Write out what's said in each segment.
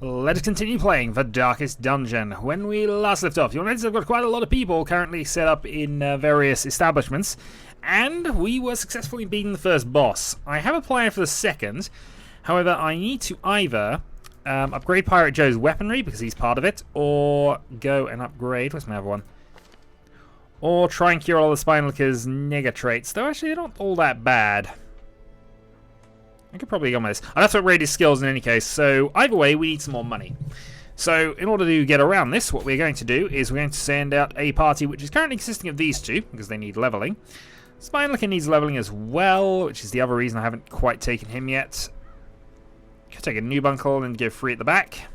Let us continue playing The Darkest Dungeon. When we last left off, you'll notice I've got quite a lot of people currently set up in various establishments, and we were successfully beating the first boss. I have a plan for the second, however, I need to either upgrade Pirate Joe's weaponry, because he's part of it, or go and upgrade, where's my other one? Or try and cure all the Spinelika's nega traits, though actually they're not all that bad. I could probably go on this. I'd have to upgrade his skills in any case, so either way, we need some more money. So, in order to get around this, what we're going to do is we're going to send out a party which is currently consisting of these two, because they need leveling. Spinelika needs leveling as well, which is the other reason I haven't quite taken him yet. Could take a new bunkle and go free at the back.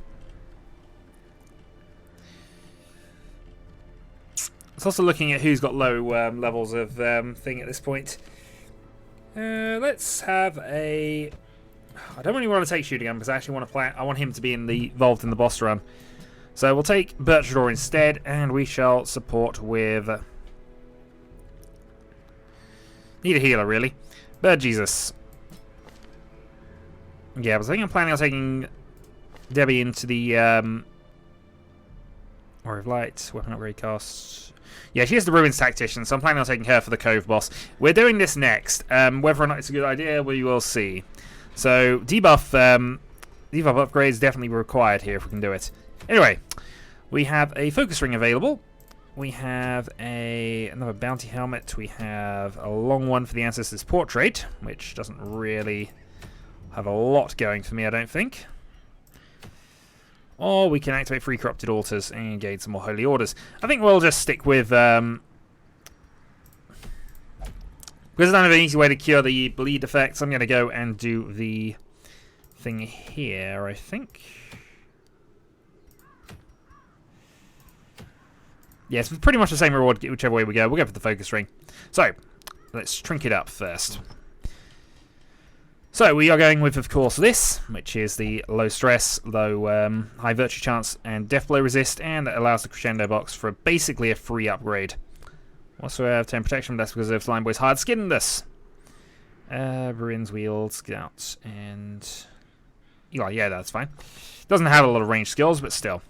It's also looking at who's got low levels of thing at this point. Let's have a... I don't really want to take Shooting Gun because I actually want to play. I want him to be involved in the boss run. So we'll take Birchador instead, and we shall support with... need a healer, really. Bird Jesus. Yeah, I think I'm planning on taking Debbie into the Warrior of Light, weapon upgrade costs. Yeah, she is the Ruins Tactician, so I'm planning on taking her for the Cove boss. We're doing this next. Whether or not it's a good idea, we will see. So, debuff upgrades definitely required here if we can do it. Anyway, we have a focus ring available. We have another bounty helmet. We have a long one for the Ancestor's Portrait, which doesn't really have a lot going for me, I don't think. Or we can activate 3 Corrupted Altars and gain some more Holy Orders. I think we'll just stick with... because I don't have an easy way to cure the bleed effects, I'm going to go and do the thing here, I think. Yeah, it's pretty much the same reward whichever way we go. We'll go for the focus ring. So, let's trinket up first. So, we are going with, of course, this, which is the low stress, low high virtue chance, and death blow resist, and that allows the crescendo box for basically a free upgrade. Also have 10 protection, that's because of Slime Boy's hard skinned this. Bruin's Wheel, Scouts, and... yeah, that's fine. Doesn't have a lot of range skills, but still.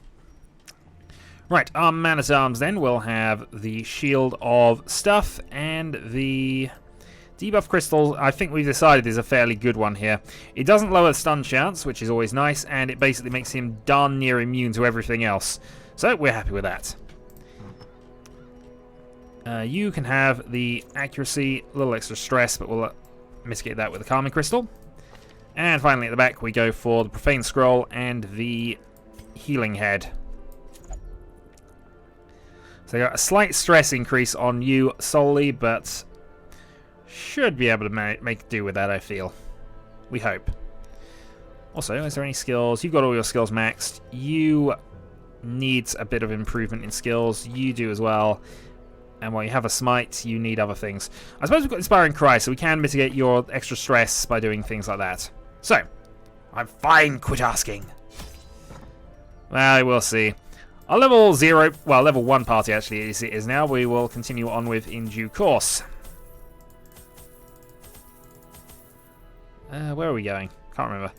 Right, our Man-at-Arms then will have the Shield of Stuff, and the... Debuff Crystal, I think we've decided, is a fairly good one here. It doesn't lower the stun chance, which is always nice, and it basically makes him darn near immune to everything else. So, we're happy with that. You can have the Accuracy, a little extra stress, but we'll mitigate that with the Calming Crystal. And finally, at the back, we go for the Profane Scroll and the Healing Head. So, got a slight stress increase on you solely, but... should be able to make do with that, I feel. We hope. Also, is there any skills? You've got all your skills maxed. You need a bit of improvement in skills. You do as well. And while you have a smite, you need other things. I suppose we've got Inspiring Cry, so we can mitigate your extra stress by doing things like that. So, I'm fine, quit asking. Well, we'll see. Our level 0, well, level 1 party actually is now. We will continue on with in due course. Where are we going? Can't remember.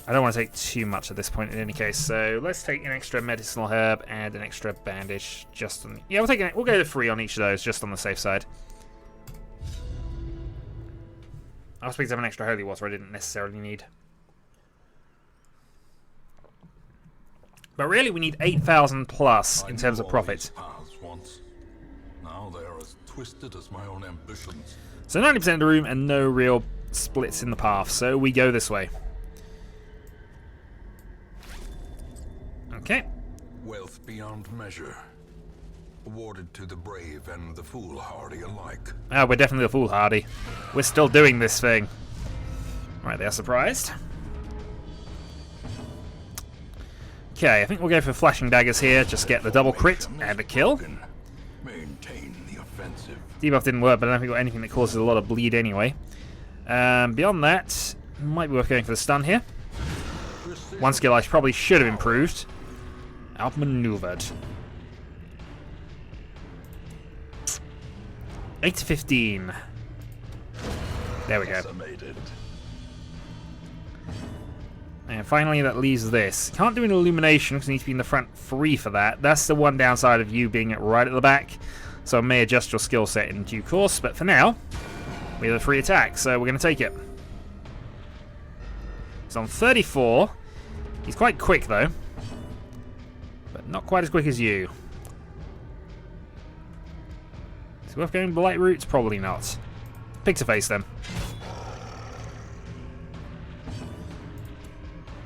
I don't want to take too much at this point in any case, so let's take an extra medicinal herb and an extra bandage. Just on, yeah, we'll go to 3 on each of those, just on the safe side. I was supposed to have an extra holy water I didn't necessarily need. But really, we need 8,000 plus in terms of profit. Now they are as twisted as my own ambitions. So 90% of the room and no real splits in the path, so we go this way. Okay. Wealth beyond measure, awarded to the brave and the foolhardy alike. Ah, we're definitely the foolhardy. We're still doing this thing. Right, they're surprised. Okay, I think we'll go for flashing daggers here. Just get the double crit and a kill. Maintain the offensive. Debuff didn't work, but I don't think we've got anything that causes a lot of bleed anyway. Beyond that, might be worth going for the stun here. One skill I probably should have improved. Outmaneuvered. 8 to 15. There we go. And finally, that leaves this. Can't do an illumination because you need to be in the front 3 for that. That's the one downside of you being right at the back. So I may adjust your skill set in due course. But for now, we have a free attack, so we're going to take it. He's on 34. He's quite quick, though. But not quite as quick as you. Is it worth going Blight routes? Probably not. Pick to face, then.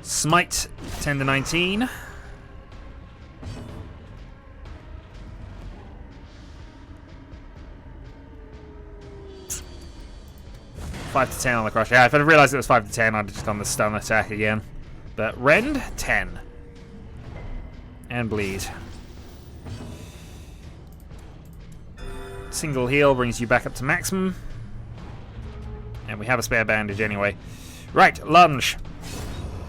Smite, 10 to 19. 5 to 10 on the crush. Yeah, if I'd realised it was 5 to 10, I'd have just done the stun attack again. But rend, 10. And bleed. Single heal brings you back up to maximum. And we have a spare bandage anyway. Right, lunge.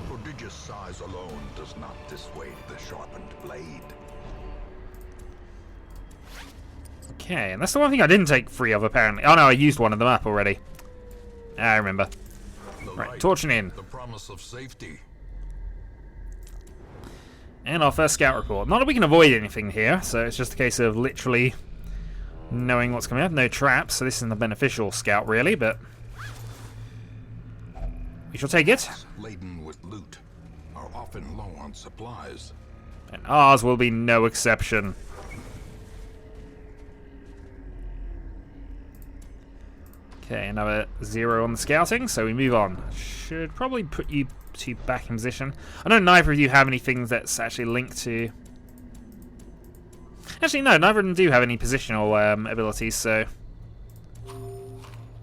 Prodigious size alone does not dissuade the sharpened blade. Okay, and that's the one thing I didn't take free of, apparently. Oh no, I used one of them up already. I remember. Right, torching in. The promise of safety. And our first scout report. Not that we can avoid anything here, so it's just a case of literally knowing what's coming up. No traps, so this isn't a beneficial scout, really, but we shall take it. Laden with loot are often low on supplies. And ours will be no exception. Okay, another 0 on the scouting, so we move on. Should probably put you two back in position. I know neither of you have anything that's actually linked to... Actually, no, neither of them do have any positional abilities, so...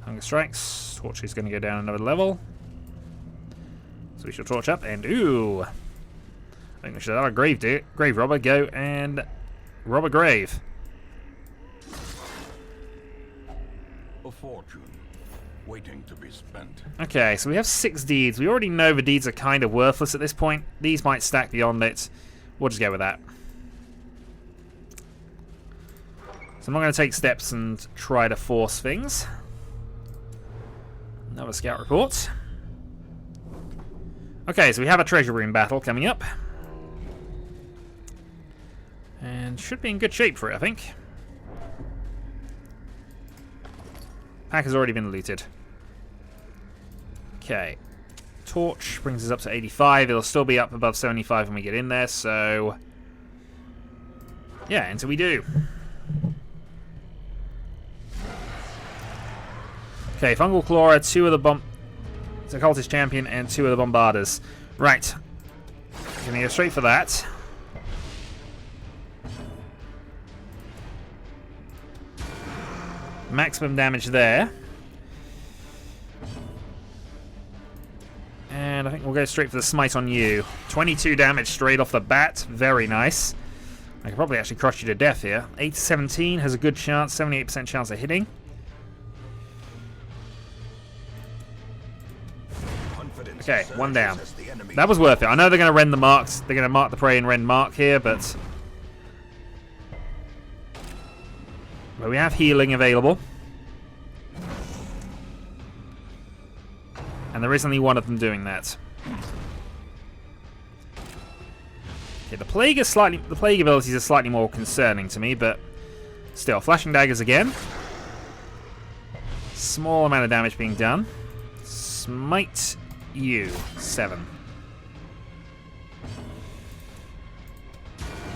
Hunger Strikes. Torch is going to go down another level. So we shall torch up, and ooh! I think we should have a grave robber go and rob a grave. A fortune waiting to be spent. Okay, so we have 6 deeds. We already know the deeds are kind of worthless at this point. These might stack beyond it. We'll just go with that. So I'm not going to take steps and try to force things. Another scout report. Okay, so we have a treasure room battle coming up. And should be in good shape for it, I think. Pack has already been looted. Okay. Torch brings us up to 85. It'll still be up above 75 when we get in there, so... yeah, until we do. Okay, Fungal Clawra, 2 of the Occultist Champion, and 2 of the Bombarders. Right. Gonna go straight for that. Maximum damage there. And I think we'll go straight for the smite on you. 22 damage straight off the bat. Very nice. I could probably actually crush you to death here. 8 to 17 has a good chance. 78% chance of hitting. Okay, 1 down. That was worth it. I know they're going to rend the marks. They're going to mark the prey and rend mark here, but we have healing available. And there is only one of them doing that. Okay, the plague abilities are slightly more concerning to me, but still, flashing daggers again. Small amount of damage being done. Smite you, 7.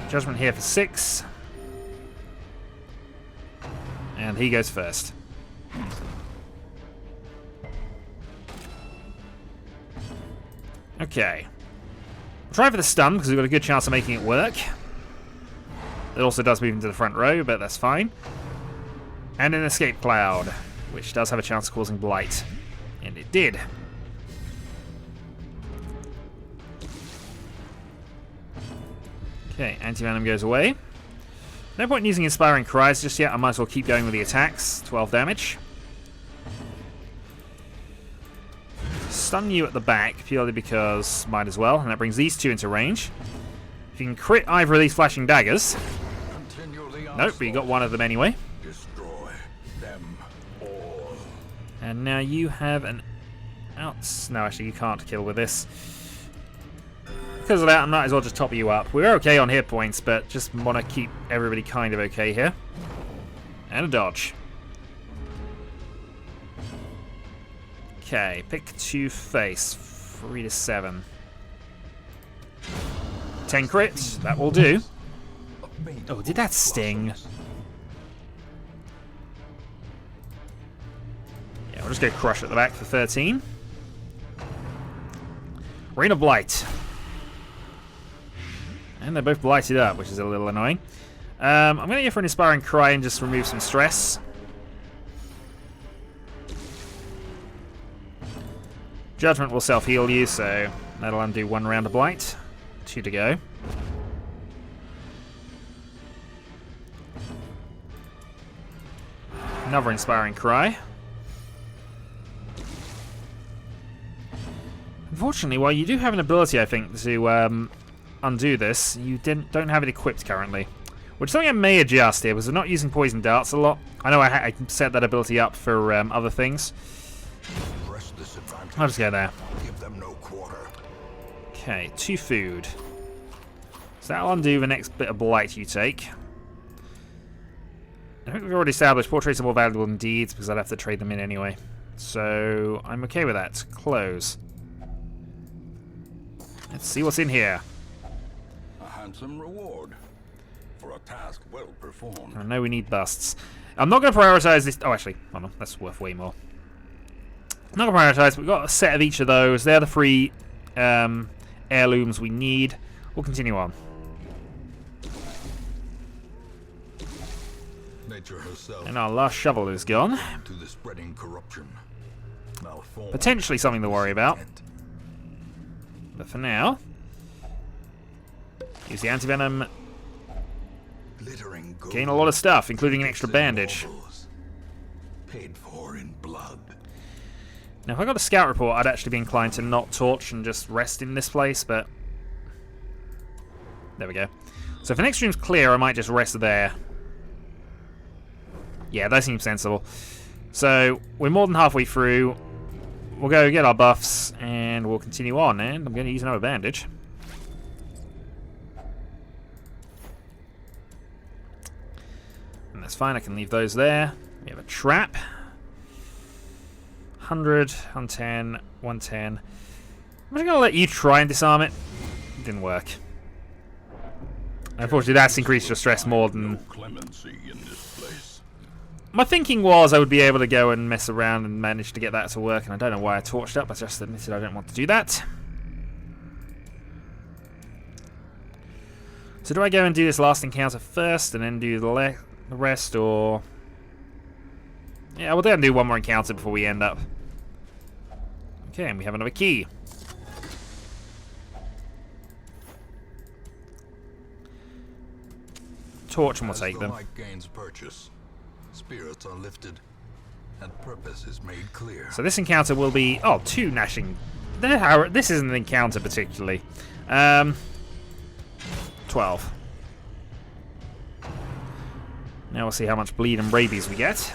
Judgment here for 6. And he goes first. Okay. We'll try for the stun, because we've got a good chance of making it work. It also does move into the front row, but that's fine. And an escape cloud, which does have a chance of causing blight. And it did. Okay, anti-venom goes away. No point in using Inspiring Cries just yet. I might as well keep going with the attacks. 12 damage. Stun you at the back, purely because might as well. And that brings these 2 into range. If you can crit either of these flashing daggers... nope, but you got one of them anyway. Destroy them all. And now you have an... no, actually you can't kill with this. because of that, I might as well just top you up. We're okay on hit points, but just want to keep everybody kind of okay here. And a dodge. Okay, pick 2 face. 3 to 7. 10 crits, that will do. Oh, did that sting? Yeah, we'll just go crush at the back for 13. Rain of Blight. And they're both blighted up, which is a little annoying. I'm going to go for an Inspiring Cry and just remove some stress. Judgment will self-heal you, so that'll undo 1 round of Blight. 2 to go. Another Inspiring Cry. Unfortunately, while you do have an ability, I think, to undo this, you don't have it equipped currently. Which is something I may adjust here, because we're not using poison darts a lot. I know I can set that ability up for other things. I'll just go there. Okay, 2 food. So that'll undo the next bit of blight you take. I think we've already established portraits are more valuable than deeds, because I'd have to trade them in anyway. So I'm okay with that. Close. Let's see what's in here. A handsome reward for a task well performed. I know we need busts. I'm not going to prioritize this. Oh, actually, hold on. That's worth way more. I'm not going to prioritize. We've got a set of each of those. They're the 3 heirlooms we need. We'll continue on. Nature herself. And our last shovel is gone. To the spreading corruption. Potentially something to worry about. But for now, use the anti-venom. Gain a lot of stuff, including an extra bandage. Paid for in blood. Now, if I got a scout report, I'd actually be inclined to not torch and just rest in this place, but there we go. So if the next room's clear, I might just rest there. Yeah, that seems sensible. So we're more than halfway through. We'll go get our buffs, and we'll continue on, and I'm going to use another bandage. And that's fine, I can leave those there. We have a trap. 100, 110, 110. I'm just going to let you try and disarm it. It didn't work. Unfortunately, that's increased your stress more than... My thinking was I would be able to go and mess around and manage to get that to work, and I don't know why I torched up. I just admitted I don't want to do that. So do I go and do this last encounter first and then do the rest, or... Yeah, we'll then do one more encounter before we end up. Okay, and we have another key. Torch, and we'll take them. Gains purchase. Spirits are lifted, and purpose is made clear. So this encounter will be... Oh, 2 gnashing. This isn't an encounter particularly. 12. Now we'll see how much bleed and rabies we get.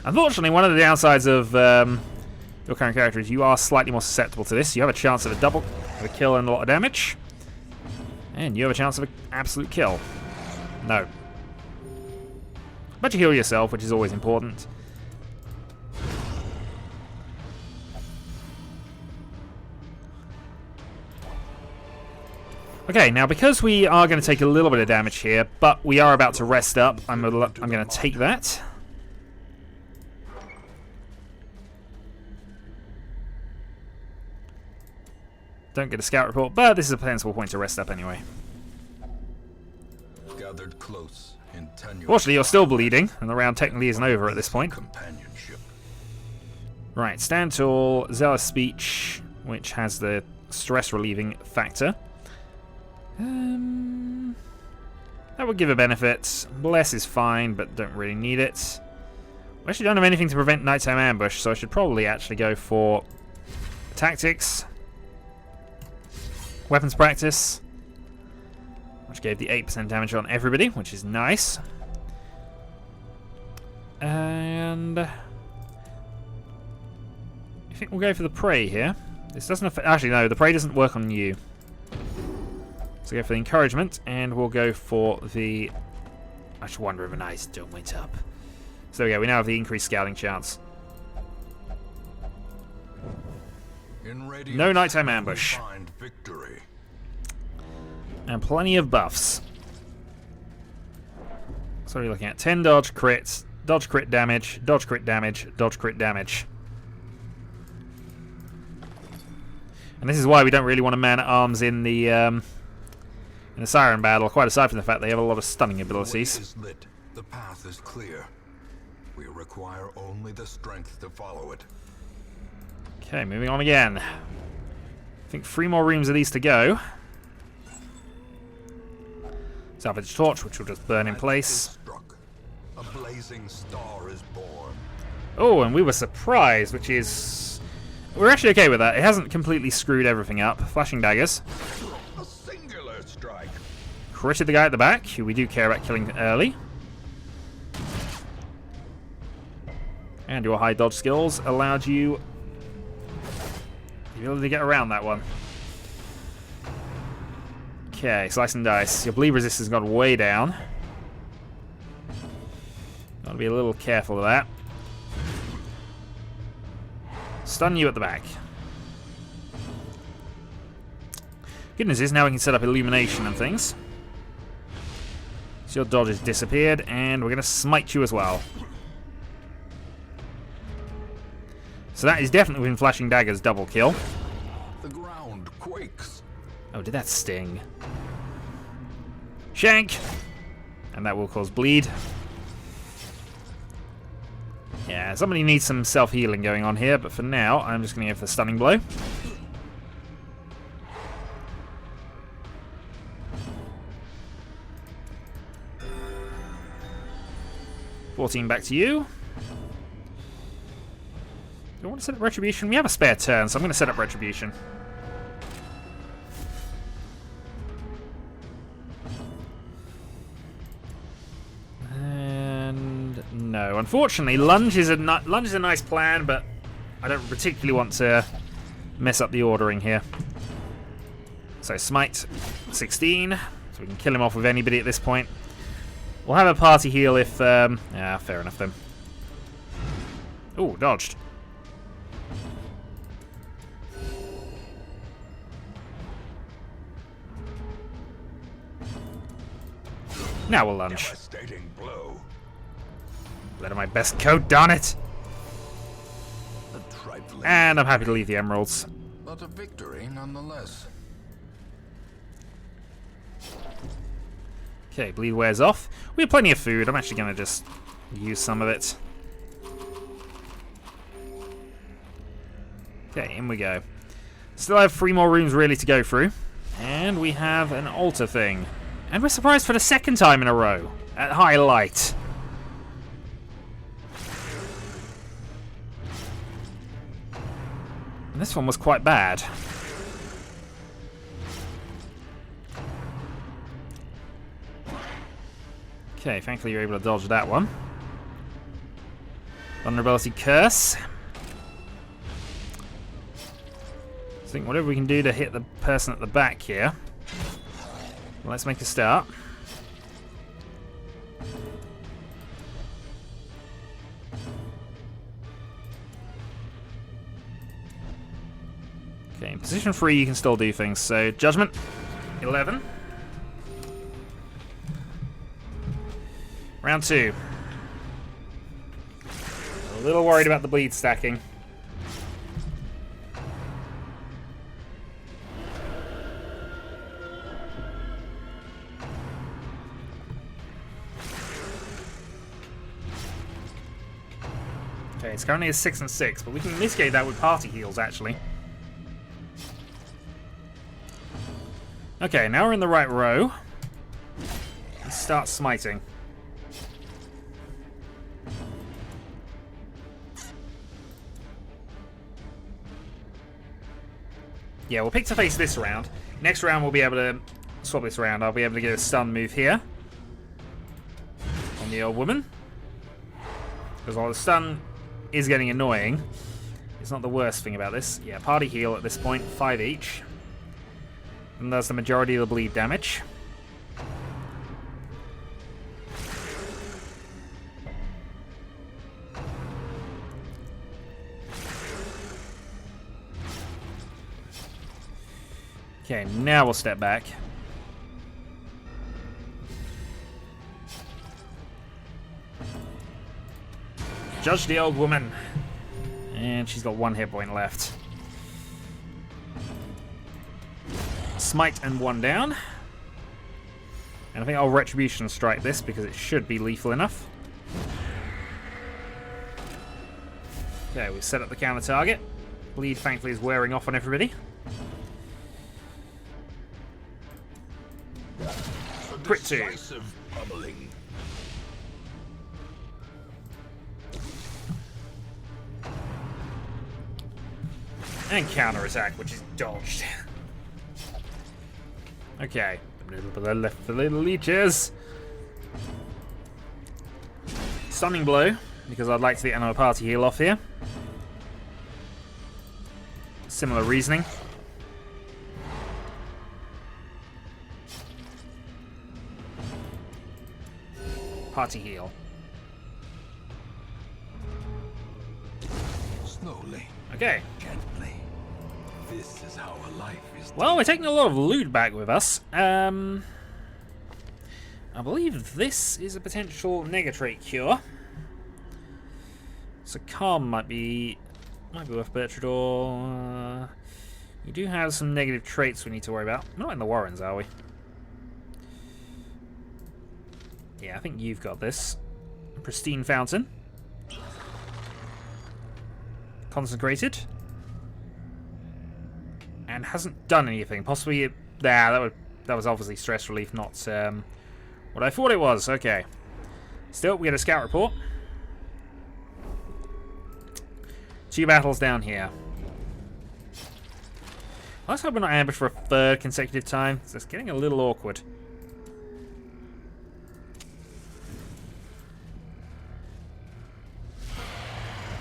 Unfortunately, one of the downsides of your current character is you are slightly more susceptible to this. You have a chance of a kill and a lot of damage. And you have a chance of an absolute kill. No. But you heal yourself, which is always important. Okay, now because we are going to take a little bit of damage here, but we are about to rest up, I'm going to take that. Don't get a scout report, but this is a potential point to rest up anyway. Gathered close. Fortunately, you're still bleeding, and the round technically isn't over at this point. Right, stand tall, zealous speech, which has the stress relieving factor. That would give a benefit. Bless is fine, but don't really need it. We actually don't have anything to prevent nighttime ambush, so I should probably actually go for tactics. Weapons practice, which gave the 8% damage on everybody, which is nice. And I think we'll go for the prey here. This doesn't affect... Actually, no, the prey doesn't work on you. So go for the encouragement, and we'll go for the... I should wonder if an ice dome went up. So there we go, we now have the increased scouting chance. No nighttime ambush. And plenty of buffs. So we're looking at 10 dodge crits, dodge crit damage, dodge crit damage, dodge crit damage. And this is why we don't really want to man-at-arms in the Siren battle, quite aside from the fact they have a lot of stunning abilities. The way is lit. The path is clear. We require only the strength to follow it. Okay, moving on again. I think 3 more rooms of these to go. Salvage torch, which will just burn in place. A blazing star is born. Oh, and we were surprised, which is... We're actually okay with that. It hasn't completely screwed everything up. Flashing daggers. A singular strike. Critted the guy at the back, who we do care about killing early. And your high dodge skills allowed you the ability to get around that one. Okay, slice and dice. Your bleed resistance has gone way down. Gotta be a little careful of that. Stun you at the back. Good news is now we can set up illumination and things. So your dodge has disappeared, and we're going to smite you as well. So that is definitely within Flashing Dagger's double kill. The ground quakes. Oh, did that sting? Shank! And that will cause bleed. Yeah, somebody needs some self-healing going on here, but for now, I'm just going to go for the stunning blow. $14 back to you. Do I want to set up Retribution? We have a spare turn, so I'm going to set up Retribution. And no, unfortunately, lunge is a nice plan, but I don't particularly want to mess up the ordering here. So smite 16, so we can kill him off with anybody at this point. We'll have a party heal if yeah, fair enough then. Ooh, dodged. Now we'll lunge. Devastating blow. Let my best coat, darn it! And I'm happy to leave the emeralds. But a victory nonetheless. Okay, bleed wears off. We have plenty of food. I'm actually going to just use some of it. Okay, in we go. Still have 3 more rooms really to go through. And we have an altar thing. And we're surprised for the 2nd time in a row at high light. And this one was quite bad. Okay, thankfully you're able to dodge that one. Vulnerability curse. I think whatever we can do to hit the person at the back here. Let's make a start. Okay, in position 3 you can still do things. So, Judgment, 11. Round 2. A little worried about the bleed stacking. Okay, it's currently a 6 and 6, but we can mitigate that with party heals, actually. Okay, now we're in the right row. Let's start smiting. Yeah, we'll pick to face this round. Next round we'll be able to swap this around. I'll be able to get a stun move here on the old woman. Because while the stun is getting annoying, It's not the worst thing about this. Yeah, party heal at this point, 5 each. And that's the majority of the bleed damage. Okay, now we'll step back. Judge the old woman. And she's got 1 hit point left. Smite and 1 down. And I think I'll Retribution Strike this because it should be lethal enough. Okay, we've set up the counter target. Bleed thankfully is wearing off on everybody. Crit 2. And counter attack, which is dodged. Okay, a little bit left for the little leeches. Stunning blow, because I'd like to get another party heal off here. Similar reasoning. Party heal. Slowly. Okay. Gently. This is how a life is. Well, we're taking a lot of loot back with us. I believe this is a potential negatrait cure. So calm might be worth Bertrador. You do have some negative traits we need to worry about. We're not in the Warrens, are we? Yeah, I think you've got this. Pristine Fountain. Consecrated. And hasn't done anything. Possibly, that was obviously stress relief, not what I thought it was. Okay. Still, we get a scout report. 2 battles down here. Let's hope we're not ambushed for a 3rd consecutive time. It's getting a little awkward.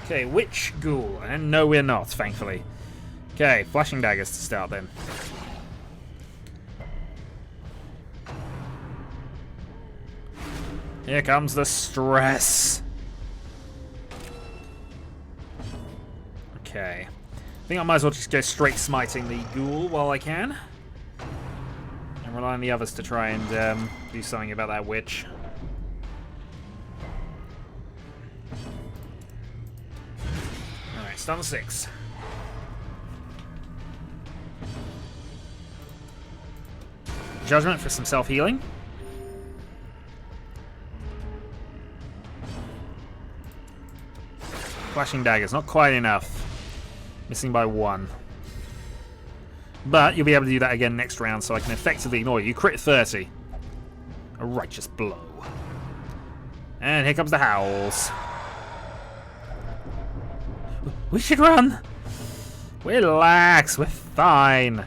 Okay, Witch Ghoul. And no, we're not, thankfully. Okay, Flashing Daggers to start then. Here comes the stress. Okay. I think I might as well just go straight smiting the ghoul while I can. And rely on the others to try and do something about that witch. Alright, stun 6. Judgment for some self-healing. Flashing Daggers, not quite enough. Missing by 1. But you'll be able to do that again next round, so I can effectively ignore you. Crit 30. A righteous blow. And here comes the howls. We should run! Relax, we're fine.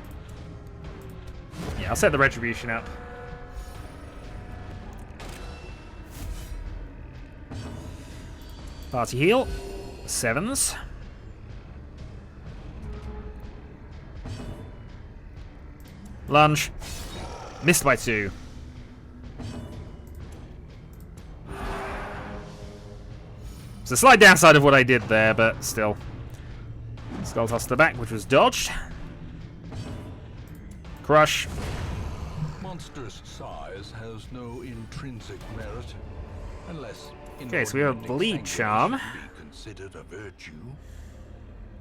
Yeah, I'll set the Retribution up. Party heal. 7s. Lunge. Missed by 2. It's a slight downside of what I did there, but still. Skull toss to the back, which was dodged. Crush. Monstrous size has no intrinsic merit, unless okay, so we have a Bleed Charm, considered a virtue.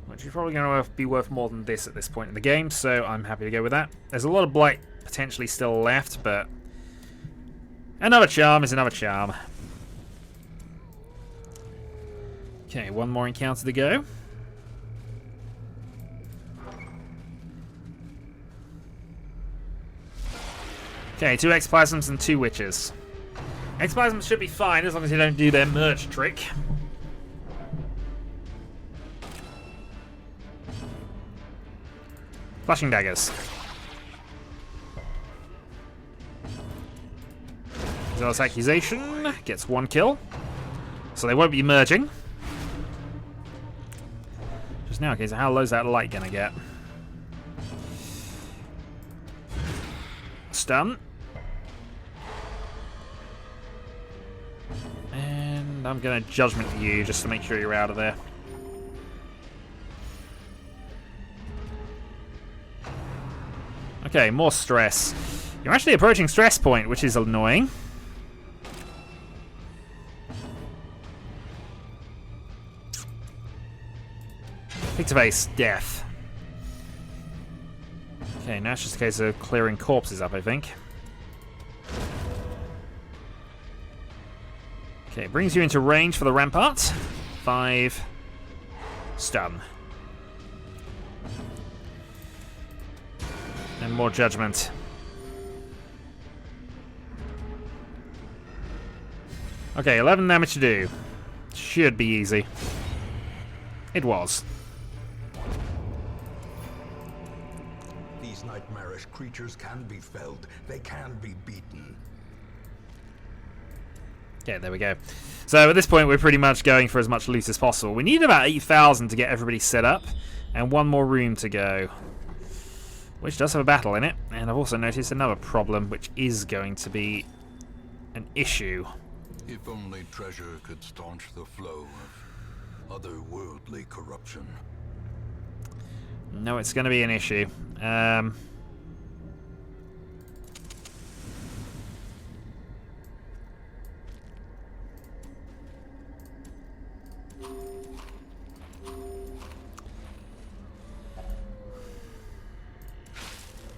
which is probably going to be worth more than this at this point in the game, so I'm happy to go with that. There's a lot of Blight potentially still left, but another charm is another charm. Okay, 1 more encounter to go. Okay, 2 Ectoplasms and 2 Witches. Ectoplasms should be fine as long as they don't do their merge trick. Flashing Daggers. Zealous Accusation gets 1 kill. So they won't be merging. Just now, okay, so how low's that light gonna get? Stun. And I'm gonna judgment you just to make sure you're out of there. Okay, more stress. You're actually approaching stress point, which is annoying. Pick-to-face, death. Okay, now it's just a case of clearing corpses up, I think. Okay, brings you into range for the rampart. 5. Stun. And more judgment. Okay, 11 damage to do. Should be easy. It was. These nightmarish creatures can be felled. They can be beaten. Yeah, there we go. So at this point, we're pretty much going for as much loot as possible. We need about 8,000 to get everybody set up, and one more room to go, which does have a battle in it. And I've also noticed another problem, which is going to be an issue. If only treasure could staunch the flow of otherworldly corruption. No, it's going to be an issue.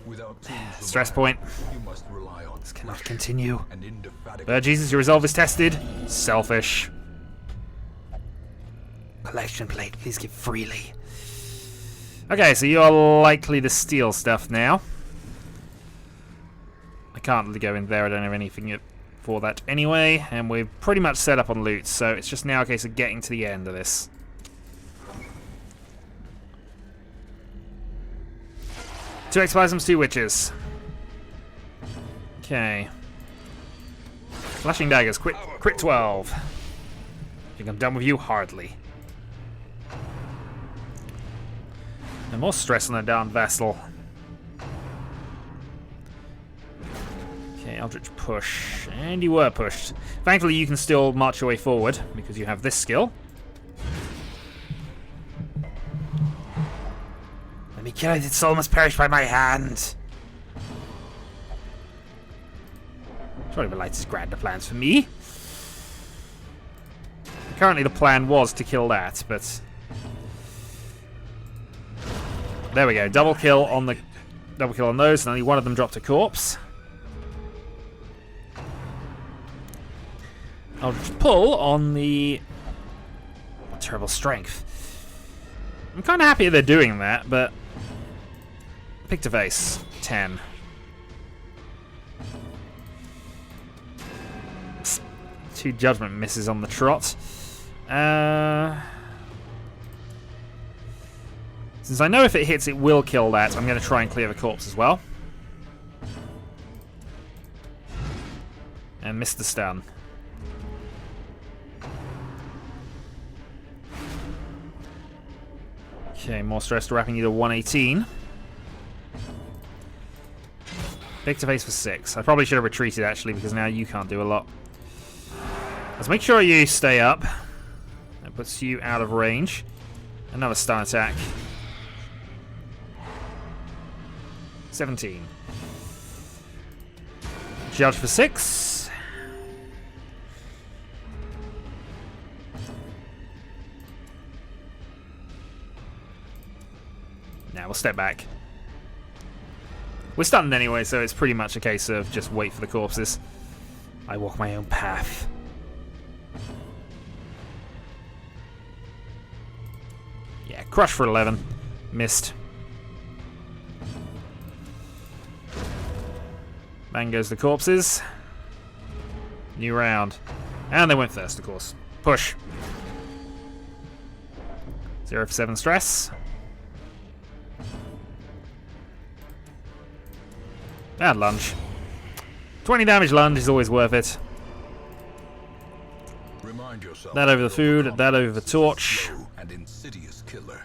Without tools of Stress iron, point. you must rely on This cannot flesh continue. and indefatigable. Jesus, your resolve is tested. Selfish. Collection plate, please give freely. Okay, so you're likely to steal stuff now. I can't really go in there, I don't have anything for that anyway. And we're pretty much set up on loot, so it's just now a case of getting to the end of this. Two exorcisms, 2 witches. Okay. Flashing daggers, crit 12. Think I'm done with you? Hardly. And more stress on the darn vessel. Okay, Eldritch push. And you were pushed. Thankfully, you can still march your way forward because you have this skill. Let me kill it, its soul must perish by my hand. Surely the lights is grander plans for me. Currently the plan was to kill that, but there we go. Double kill on those, and only one of them dropped a corpse. I'll just pull on the terrible strength. I'm kind of happy they're doing that, but pick to face 10. Psst. 2 judgment misses on the trot. Since I know if it hits, it will kill that, I'm going to try and clear the corpse as well. And miss the stun. Okay, more stress, wrapping you to 118. Pick to face for 6. I probably should have retreated actually, because now you can't do a lot. Let's make sure you stay up. That puts you out of range. Another stun attack. 17. Judge for 6. Now we'll step back. We're stunned anyway, so it's pretty much a case of just wait for the corpses. I walk my own path. Yeah, crush for 11. Missed. Bang goes the corpses. New round. And they went first, of course. Push. 0 for 7 stress. And lunge. 20 damage lunge is always worth it. Remind yourself That over the food, that over the torch. and insidious killer.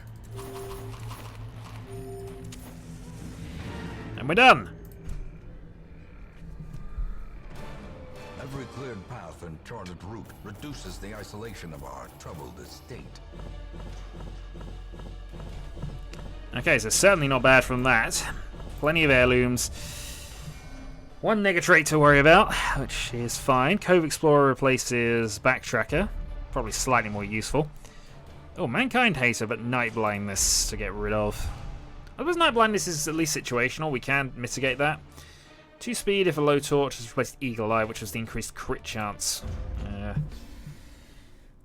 And we're done. Every cleared path and charted route reduces the isolation of our troubled estate. Okay, so certainly not bad from that. Plenty of heirlooms. One negatrait to worry about, which is fine. Cove Explorer replaces Backtracker. Probably slightly more useful. Oh, Mankind Hater, but Night Blindness to get rid of. I suppose Night Blindness is at least situational. We can mitigate that. 2 speed if a low torch has replaced Eagle Eye, which was the increased crit chance. I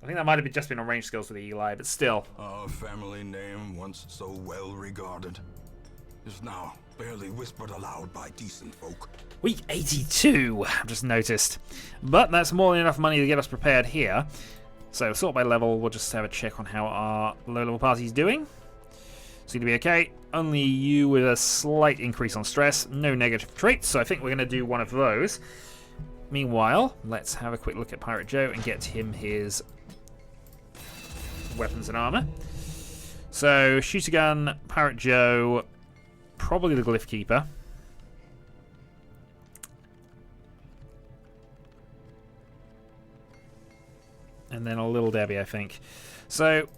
think that might have just been on range skills with the Eagle Eye, but still. Our family name, once so well regarded, is now barely whispered aloud by decent folk. Week 82, I've just noticed. But that's more than enough money to get us prepared here. So, sort by level, we'll just have a check on how our low-level party's doing. Seem to be okay. Only you with a slight increase on stress. No negative traits, so I think we're going to do one of those. Meanwhile, let's have a quick look at Pirate Joe and get him his weapons and armor. So, Shooter Gun, Pirate Joe, probably the Glyph Keeper. And then a Little Debbie, I think. So,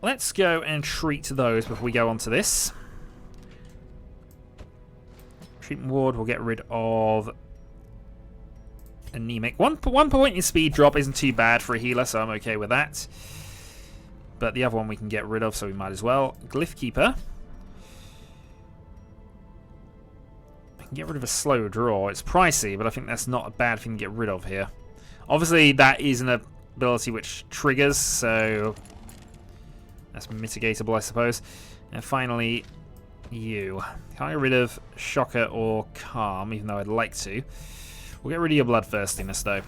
let's go and treat those before we go on to this. Treatment Ward will get rid of Anemic. One point in speed drop isn't too bad for a healer, so I'm okay with that. But the other one we can get rid of, so we might as well. Glyph Keeper. I can get rid of a slow draw. It's pricey, but I think that's not a bad thing to get rid of here. Obviously, that is an ability which triggers, so that's mitigatable, I suppose. And finally, you. Can't get rid of Shocker or Calm, even though I'd like to. We'll get rid of your Bloodthirstiness, though.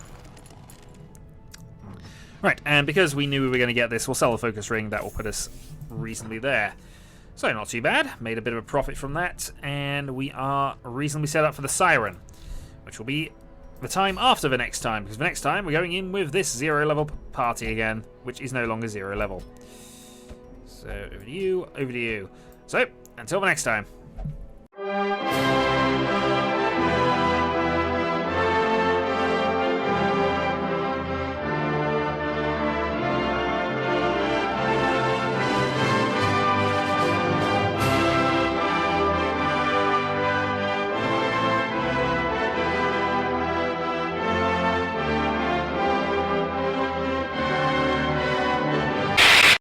Right, and because we knew we were going to get this, we'll sell the Focus Ring. That will put us reasonably there. So, not too bad. Made a bit of a profit from that. And we are reasonably set up for the Siren, which will be the time after the next time. Because the next time, we're going in with this 0 level party again, which is no longer 0 level. So, over to you, over to you. So, until the next time.